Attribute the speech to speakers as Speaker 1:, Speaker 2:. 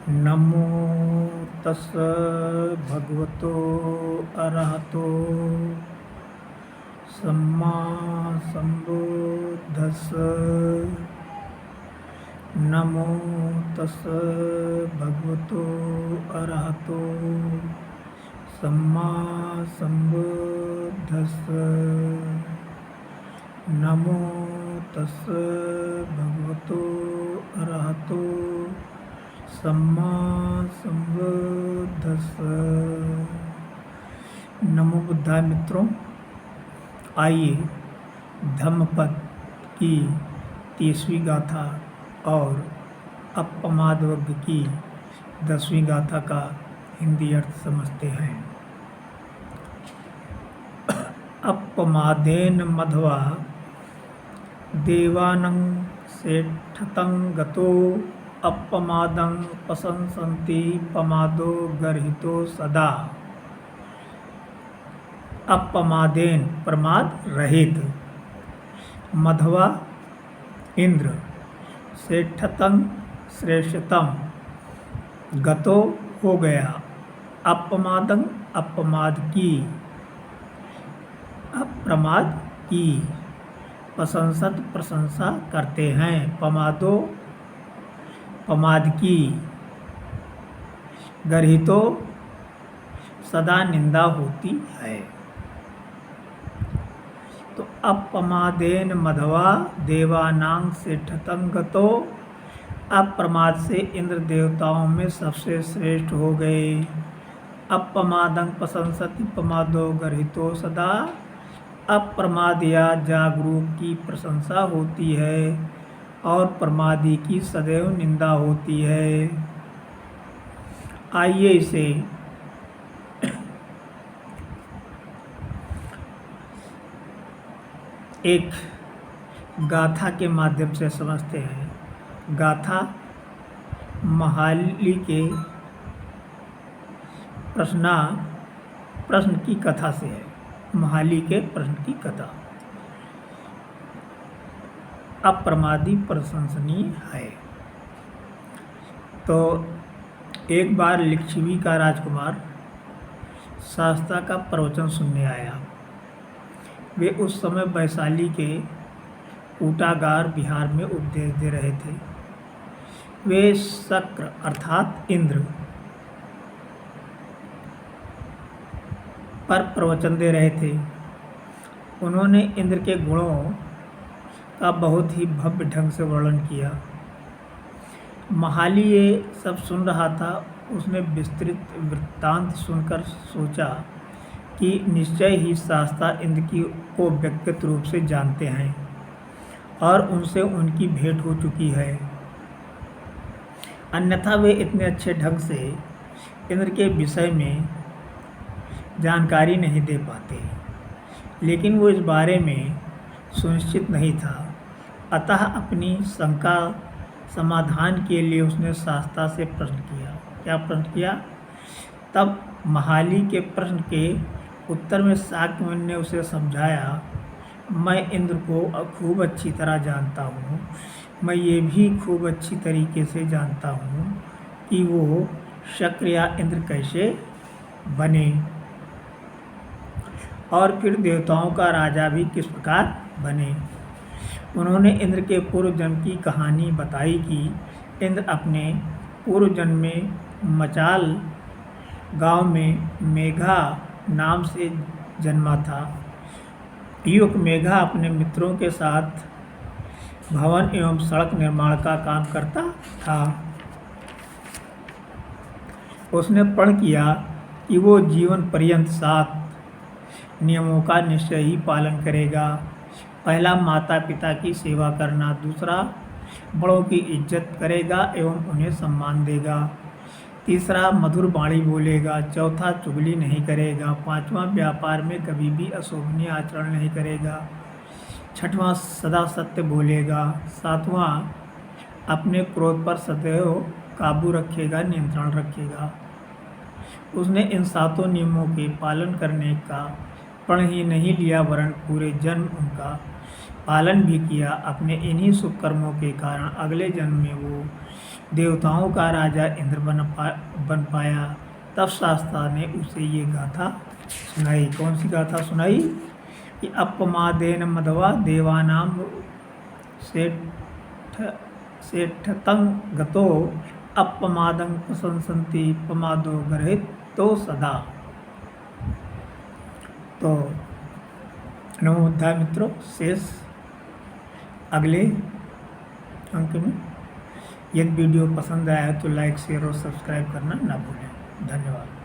Speaker 1: नमो तस् भगवतो अरहतो सम्मा संबुद्धस्स। नमो तस् भगवतो अरहतो सम्मा संबुद्धस्स। नमो तस् भगवतो अरहतो सम्मा संबुद्धस्स। नमो बुद्धाय मित्रों, आइए धम्मपद की 30वीं गाथा और अपमादवर्ग की 10वीं गाथा का हिंदी अर्थ समझते हैं। अपमादेन मध्वा देवानं सेठतं गतो अपमादं प्रशंसन्ति पमादो गर्हितो सदा। अपमादेन प्रमाद रहित, मध्वा इंद्र, श्रेष्ठतम श्रेष्ठतम, गतो हो गया, अपमादं अपमाद की, अप्रमाद की, प्रशंसत प्रशंसा करते हैं, पमादो पमाद की, गर्हितो सदा निंदा होती है। तो अपमादेन मध्वा देवानां सेठतं गतो, अप्रमाद से इंद्र देवताओं में सबसे श्रेष्ठ हो गए। अपमादं प्रशंसति पमादो गर्हितो सदा, अप्रमाद या जागरूक की प्रशंसा होती है और प्रमादी की सदैव निंदा होती है। आइए इसे एक गाथा के माध्यम से समझते हैं। गाथा महाली के प्रश्न की कथा से है। महाली के प्रश्न की कथा अप्रमादी प्रशंसनीय है। तो एक बार लिच्छवी का राजकुमार शास्त्रा का प्रवचन सुनने आया। वे उस समय वैशाली के ऊटागार बिहार में उपदेश दे रहे थे। वे शक्र अर्थात इंद्र पर प्रवचन दे रहे थे। उन्होंने इंद्र के गुणों का बहुत ही भव्य ढंग से वर्णन किया। महाली ये सब सुन रहा था। उसने विस्तृत वृत्तांत सुनकर सोचा कि निश्चय ही शास्त्रा इंद्र को व्यक्तिगत रूप से जानते हैं और उनसे उनकी भेंट हो चुकी है, अन्यथा वे इतने अच्छे ढंग से इंद्र के विषय में जानकारी नहीं दे पाते। लेकिन वो इस बारे में सुनिश्चित नहीं था। अतः अपनी शंका समाधान के लिए उसने शास्त्रा से प्रश्न किया। क्या प्रश्न किया? तब महाली के प्रश्न के उत्तर में शाक्यमुनि ने उसे समझाया, मैं इंद्र को खूब अच्छी तरह जानता हूँ। मैं ये भी खूब अच्छी तरीके से जानता हूँ कि वो शक्र या इंद्र कैसे बने और फिर देवताओं का राजा भी किस प्रकार बने। उन्होंने इंद्र के पूर्व जन्म की कहानी बताई कि इंद्र अपने पूर्व जन्म में मचाल गांव में मेघा नाम से जन्मा था। युवक मेघा अपने मित्रों के साथ भवन एवं सड़क निर्माण का काम करता था। उसने प्रण किया कि वो जीवन पर्यंत 7 नियमों का निश्चय ही पालन करेगा। पहला, माता पिता की सेवा करना। दूसरा, बड़ों की इज्जत करेगा एवं उन्हें सम्मान देगा। तीसरा, मधुर वाणी बोलेगा। चौथा, चुगली नहीं करेगा। पांचवां, व्यापार में कभी भी अशोभनीय आचरण नहीं करेगा। छठवां, सदा सत्य बोलेगा। सातवां, अपने क्रोध पर सदैव काबू रखेगा, नियंत्रण रखेगा। उसने इन 7 नियमों के पालन करने का प्रण ही नहीं लिया वरन पूरे जन्म उनका पालन भी किया। अपने इन्हीं शुभ कर्मों के कारण अगले जन्म में वो देवताओं का राजा इंद्र बन पाया। तब शास्त्रा ने उसे ये गाथा सुनाई। कौन सी गाथा सुनाई? कि अपमादेन मधवा देवानाम सेठ सेठतं गतो अपमादं प्रशंसन्ति पमादो गर्हित तो सदा। तो नवम अध्याय मित्रों शेष अगले अंक में। यदि वीडियो पसंद आया है तो लाइक शेयर और सब्सक्राइब करना ना भूलें। धन्यवाद।